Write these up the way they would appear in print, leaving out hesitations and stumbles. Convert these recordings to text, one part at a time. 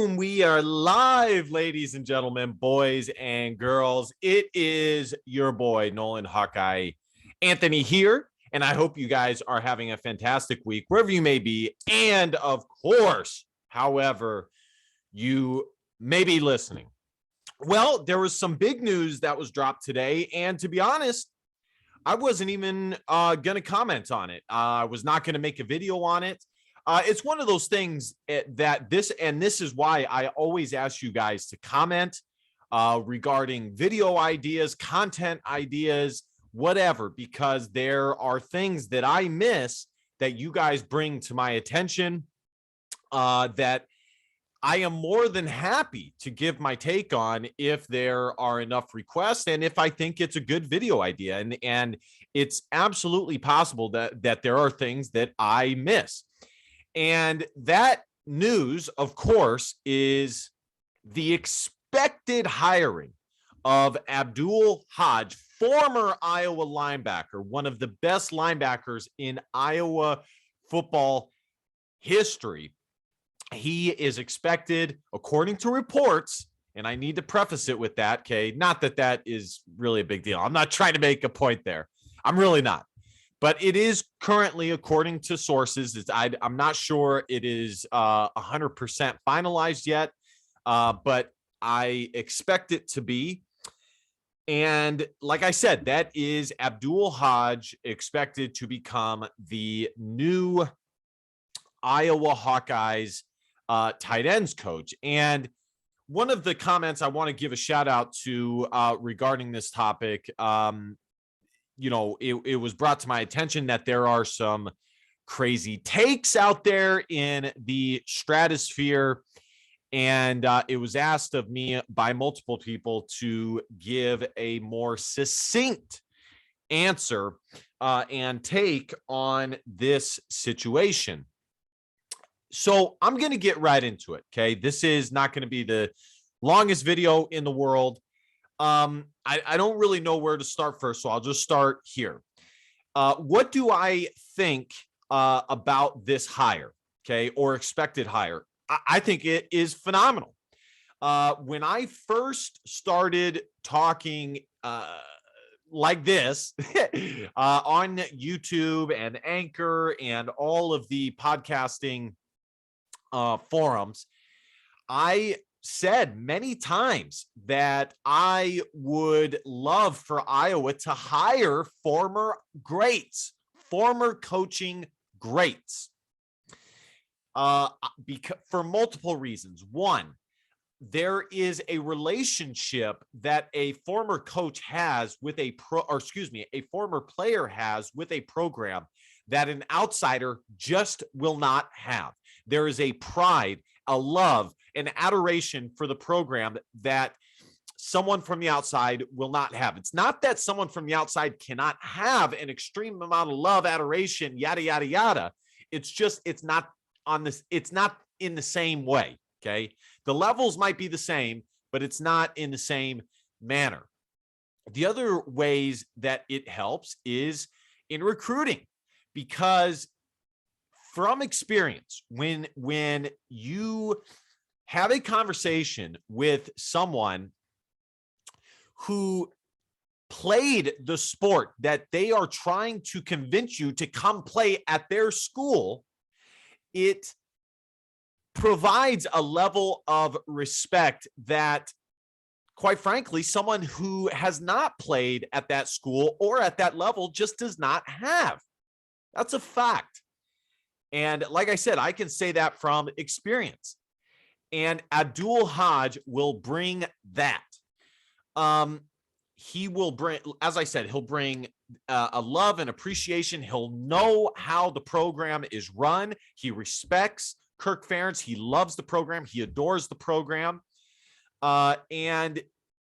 Boom, we are live, ladies and gentlemen, boys and girls. It is your boy, Nolan Hawkeye Anthony here, and I hope you guys are having a fantastic week, wherever you may be, and of course, however you may be listening. Well, there was some big news that was dropped today, and to be honest, I wasn't even going to comment on it. I was not going to make a video on it. It's one of those things that this is why I always ask you guys to comment regarding video ideas, content ideas, whatever, because there are things that I miss that you guys bring to my attention that I am more than happy to give my take on if there are enough requests and if I think it's a good video idea. And it's absolutely possible that there are things that I miss. And that news, of course, is the expected hiring of Abdul Hodge, former Iowa linebacker, one of the best linebackers in Iowa football history. He is expected, according to reports, and I need to preface it with that, okay? Not that that is really a big deal. I'm not trying to make a point there. I'm really not. But it is currently, according to sources, I'm not sure it is 100% finalized yet, but I expect it to be. And like I said, that is Abdul Hodge expected to become the new Iowa Hawkeyes tight ends coach. And one of the comments I want to give a shout out to regarding this topic, it was brought to my attention that there are some crazy takes out there in the stratosphere. And it was asked of me by multiple people to give a more succinct answer and take on this situation. So I'm going to get right into it. Okay. This is not going to be the longest video in the world. I don't really know where to start first, so I'll just start here. What do I think about this hire, okay, or expected hire? I think it is phenomenal. When I first started talking like this on YouTube and Anchor and all of the podcasting forums, I said many times that I would love for Iowa to hire former greats, former coaching greats, because for multiple reasons. One, there is a relationship that a former coach has with a former player has with a program that an outsider just will not have. There is a pride, a love, an adoration for the program that someone from the outside will not have. It's not that someone from the outside cannot have an extreme amount of love, adoration, yada, yada, yada. It's just, it's not in the same way. Okay. The levels might be the same, but it's not in the same manner. The other ways that it helps is in recruiting, because from experience, when you have a conversation with someone who played the sport that they are trying to convince you to come play at their school, it provides a level of respect that, quite frankly, someone who has not played at that school or at that level just does not have. That's a fact. And like I said, I can say that from experience. And Abdul Hodge will bring that. He will bring, as I said, he'll bring a love and appreciation. He'll know how the program is run. He respects Kirk Ferentz. He loves the program. He adores the program. And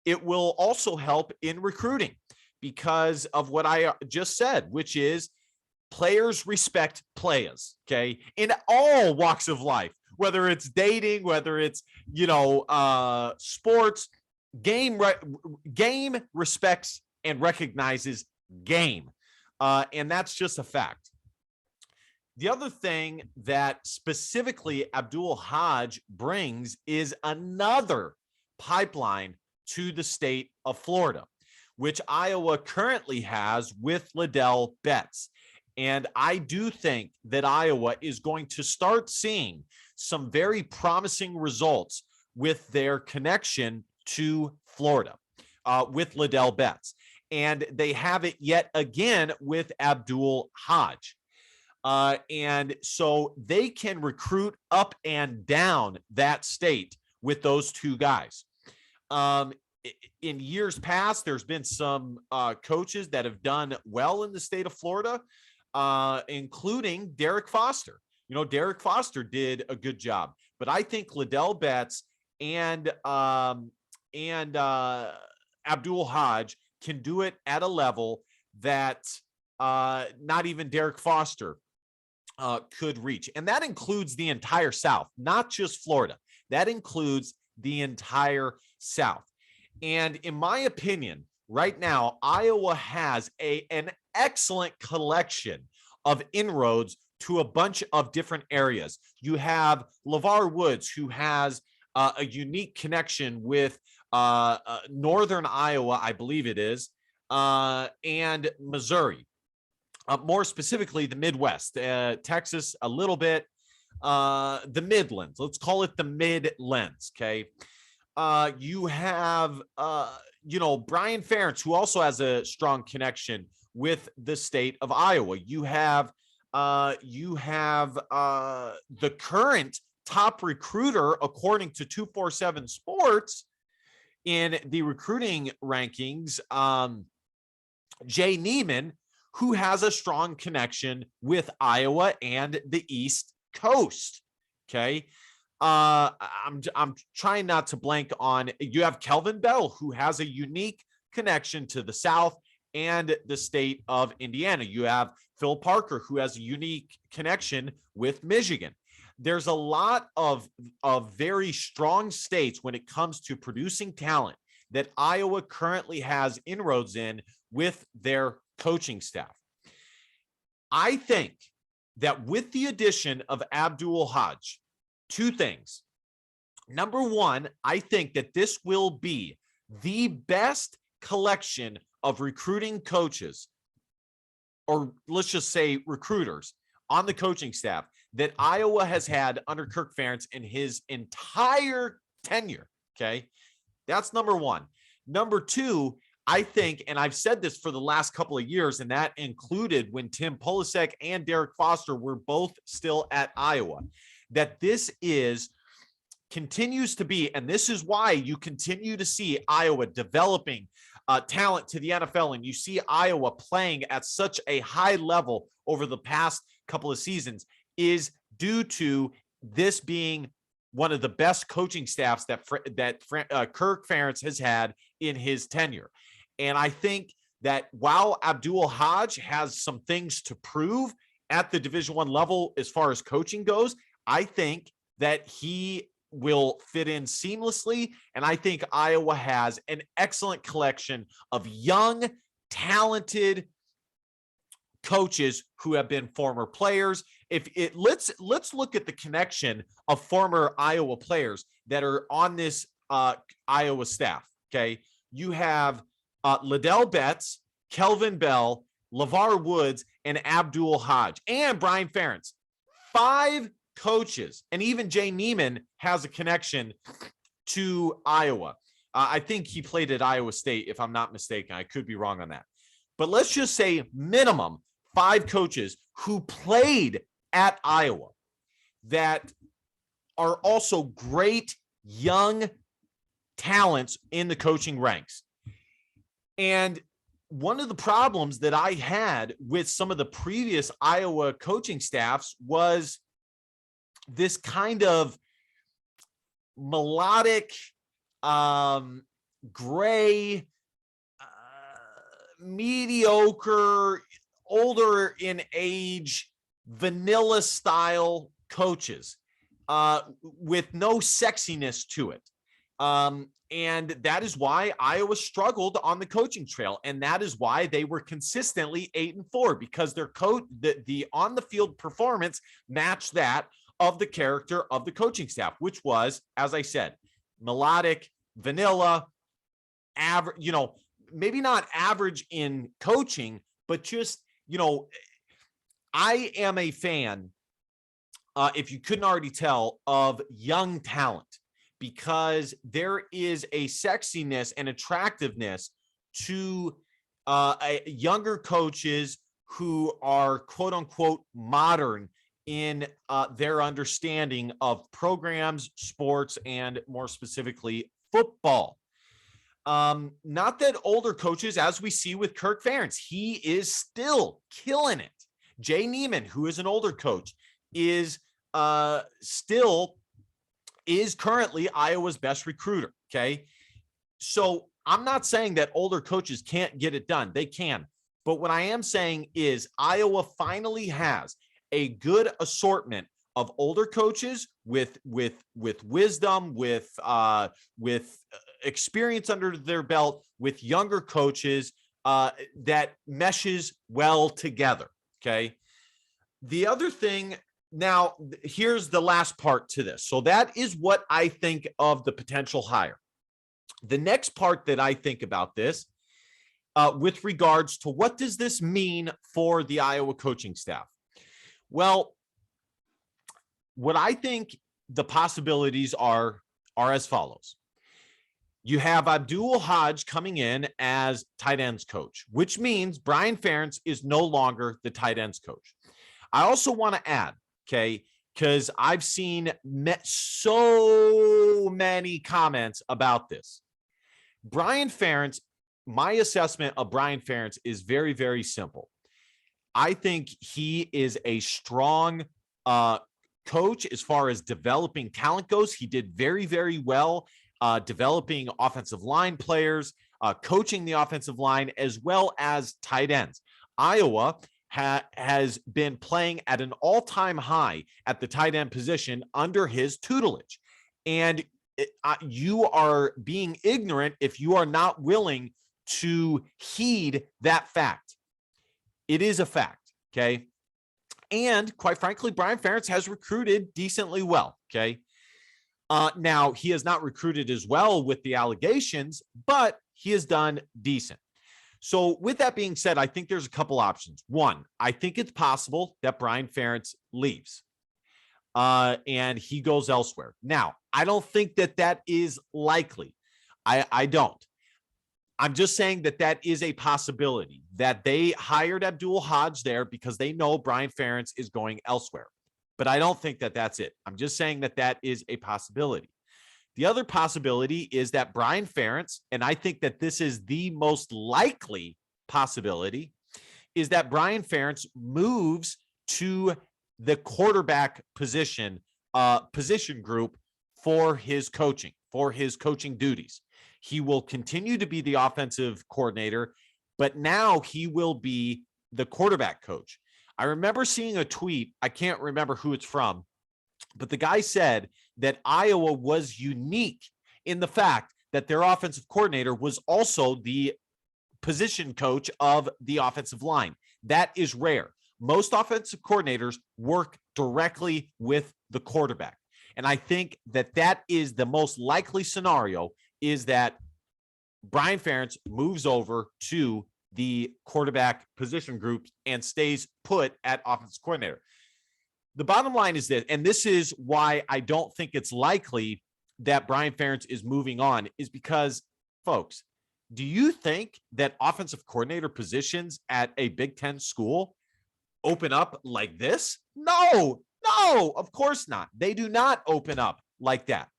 it will also help in recruiting because of what I just said, which is players respect players, okay, in all walks of life, whether it's dating, whether it's, sports. Game respects and recognizes game. And that's just a fact. The other thing that specifically Abdul Hodge brings is another pipeline to the state of Florida, which Iowa currently has with Liddell Betts. And I do think that Iowa is going to start seeing some very promising results with their connection to Florida, with Liddell Betts. And they have it yet again with Abdul Hodge. And so they can recruit up and down that state with those two guys. In years past, there's been some coaches that have done well in the state of Florida, including Derek Foster. You know, Derek Foster did a good job, but I think Liddell Betts and Abdul Hodge can do it at a level that not even Derek Foster could reach. And that includes the entire South, not just Florida. That includes the entire South. And in my opinion, right now, Iowa has an excellent collection of inroads to a bunch of different areas. You have LeVar Woods, who has a unique connection with northern Iowa, I believe it is, and Missouri. More specifically, the Midwest, Texas, a little bit, the Midlands. Let's call it the Midlands, okay? You have, Brian Ferentz, who also has a strong connection with the state of Iowa. You have the current top recruiter, according to 247 Sports, in the recruiting rankings, Jay Neiman, who has a strong connection with Iowa and the East Coast. Okay. I'm trying not to blank on, you have Kelvin Bell, who has a unique connection to the South and the state of Indiana. You have Phil Parker, who has a unique connection with Michigan. There's a lot of very strong states when it comes to producing talent that Iowa currently has inroads in with their coaching staff. I think that with the addition of Abdul Hodge, two things. Number one, I think that this will be the best collection of recruiting coaches, or let's just say recruiters, on the coaching staff that Iowa has had under Kirk Ferentz in his entire tenure. Okay. That's number one. Number two, I think, and I've said this for the last couple of years, and that included when Tim Polasek and Derek Foster were both still at Iowa, that this continues to be, and this is why you continue to see Iowa developing talent to the NFL, and you see Iowa playing at such a high level over the past couple of seasons, is due to this being one of the best coaching staffs that Kirk Ferentz has had in his tenure. And I think that while Abdul Hodge has some things to prove at the Division I level as far as coaching goes, I think that he will fit in seamlessly. And I think Iowa has an excellent collection of young, talented coaches who have been former players. Let's look at the connection of former Iowa players that are on this Iowa staff. Okay. You have Liddell Betts, Kelvin Bell, LeVar Woods, and Abdul Hodge, and Brian Ferentz. 5 coaches, and even Jay Neiman has a connection to Iowa. I think he played at Iowa State, if I'm not mistaken. I could be wrong on that. But let's just say minimum 5 coaches who played at Iowa that are also great young talents in the coaching ranks. And one of the problems that I had with some of the previous Iowa coaching staffs was this kind of melodic, gray, mediocre, older in age, vanilla style coaches with no sexiness to it. And that is why Iowa struggled on the coaching trail. And that is why they were consistently 8-4, because their the on the field performance matched that of the character of the coaching staff, which was, as I said, melodic, vanilla, average, maybe not average in coaching, but just, I am a fan, if you couldn't already tell, of young talent, because there is a sexiness and attractiveness to younger coaches who are quote unquote modern in their understanding of programs, sports, and more specifically football. Not that older coaches, as we see with Kirk Ferentz, he is still killing it. Jay Neiman, who is an older coach, is currently Iowa's best recruiter. Okay. So I'm not saying that older coaches can't get it done. They can. But what I am saying is Iowa finally has a good assortment of older coaches with wisdom, with experience under their belt, with younger coaches that meshes well together. Okay. The other thing, now here's the last part to this. So that is what I think of the potential hire. The next part that I think about this with regards to what does this mean for the Iowa coaching staff? Well, what I think the possibilities are as follows. You have Abdul Hodge coming in as tight ends coach, which means Brian Ferentz is no longer the tight ends coach. I also want to add, okay, because I've seen so many comments about this. Brian Ferentz, my assessment of Brian Ferentz is very, very simple. I think he is a strong coach as far as developing talent goes. He did very, very well developing offensive line players, coaching the offensive line, as well as tight ends. Iowa has been playing at an all-time high at the tight end position under his tutelage. And you are being ignorant if you are not willing to heed that fact. It is a fact, okay? And quite frankly, Brian Ferentz has recruited decently well, okay? Now, he has not recruited as well with the allegations, but he has done decent. So with that being said, I think there's a couple options. One, I think it's possible that Brian Ferentz leaves and he goes elsewhere. Now, I don't think that is likely. I don't. I'm just saying that is a possibility, that they hired Abdul Hodge there because they know Brian Ferentz is going elsewhere. But I don't think that's it. I'm just saying that is a possibility. The other possibility is that Brian Ferentz, and I think that this is the most likely possibility, is that Brian Ferentz moves to the quarterback position group for his coaching duties. He will continue to be the offensive coordinator, but now he will be the quarterback coach. I remember seeing a tweet. I can't remember who it's from, but the guy said that Iowa was unique in the fact that their offensive coordinator was also the position coach of the offensive line. That is rare. Most offensive coordinators work directly with the quarterback. And I think that is the most likely scenario, is that Brian Ferentz moves over to the quarterback position group and stays put at offensive coordinator. The bottom line is this, and this is why I don't think it's likely that Brian Ferentz is moving on, is because, folks, do you think that offensive coordinator positions at a Big Ten school open up like this? No, of course not. They do not open up like that.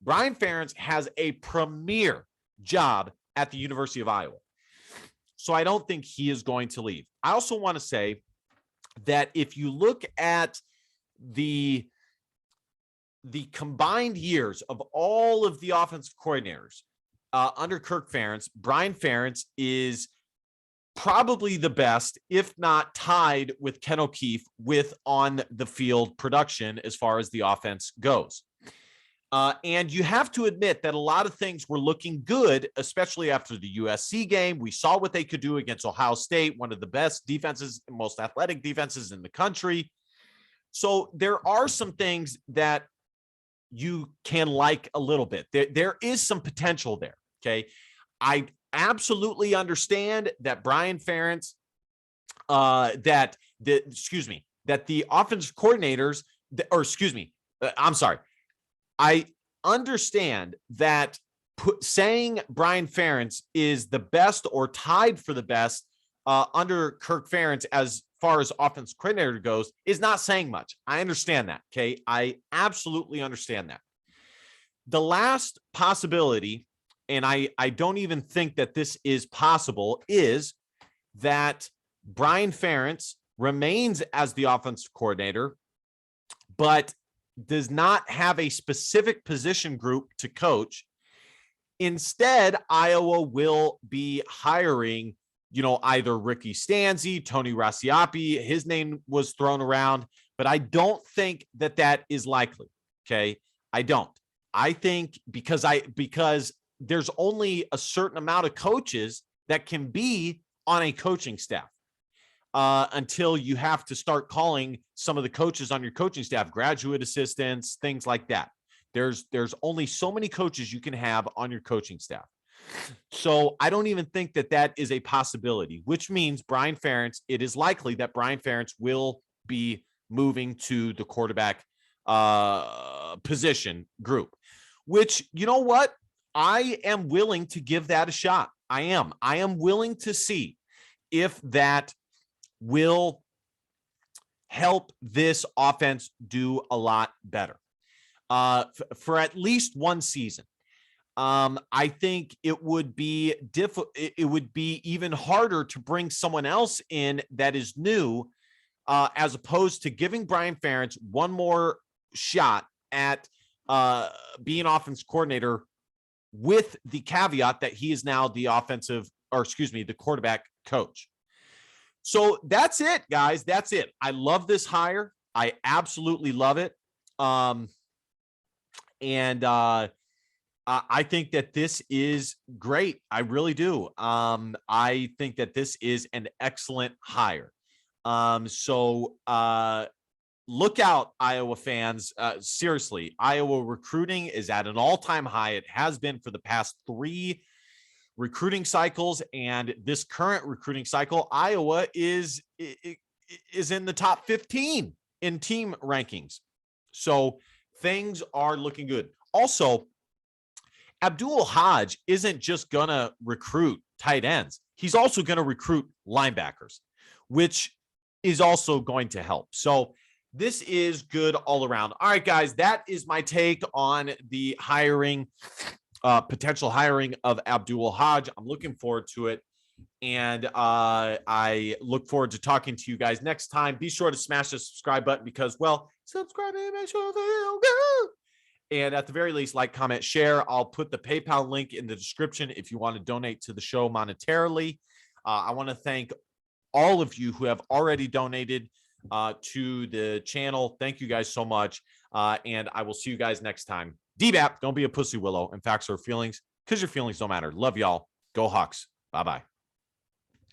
Brian Ferentz has a premier job at the University of Iowa. So I don't think he is going to leave. I also want to say that if you look at the combined years of all of the offensive coordinators under Kirk Ferentz, Brian Ferentz is probably the best, if not tied with Ken O'Keefe with on the field production as far as the offense goes. And you have to admit that a lot of things were looking good, especially after the USC game. We saw what they could do against Ohio State, one of the best defenses, most athletic defenses in the country. So there are some things that you can like a little bit. There is some potential there. Okay. I absolutely understand that Brian Ferentz, that the offensive coordinators, I'm sorry. I understand that saying Brian Ferentz is the best or tied for the best under Kirk Ferentz as far as offense coordinator goes is not saying much. I understand that. Okay. I absolutely understand that. The last possibility, and I don't even think that this is possible, is that Brian Ferentz remains as the offensive coordinator, but does not have a specific position group to coach. Instead, Iowa will be hiring, either Ricky Stanzi, Tony Raciapi. His name was thrown around, but I don't think that is likely. Okay. I don't. I think because there's only a certain amount of coaches that can be on a coaching staff. Until you have to start calling some of the coaches on your coaching staff graduate assistants, things like that. There's only so many coaches you can have on your coaching staff. So I don't even think that is a possibility, which means Brian Ferentz, it is likely that Brian Ferentz will be moving to the quarterback position group, which, you know what? I am willing to give that a shot. I am willing to see if that will help this offense do a lot better for at least one season. I think it would be it would be even harder to bring someone else in that is new, as opposed to giving Brian Ferentz one more shot at being offense coordinator, with the caveat that he is now the the quarterback coach. So that's it, guys. That's it. I love this hire. I absolutely love it. I think that this is great. I really do. I think that this is an excellent hire. Look out, Iowa fans. Seriously, Iowa recruiting is at an all-time high. It has been for the past 3 recruiting cycles, and this current recruiting cycle, Iowa is in the top 15 in team rankings. So things are looking good. Also, Abdul Hodge isn't just gonna recruit tight ends. He's also going to recruit linebackers, which is also going to help. So this is good all around. All right, guys, that is my take on the potential hiring of Abdul Hodge. I'm looking forward to it. And I look forward to talking to you guys next time. Be sure to smash the subscribe button because, well, subscribe and make sure feel good. And at the very least, like, comment, share. I'll put the PayPal link in the description if you want to donate to the show monetarily. I want to thank all of you who have already donated to the channel. Thank you guys so much. And I will see you guys next time. DBAP, don't be a pussy willow. And facts or feelings, because your feelings don't matter. Love y'all. Go Hawks. Bye-bye.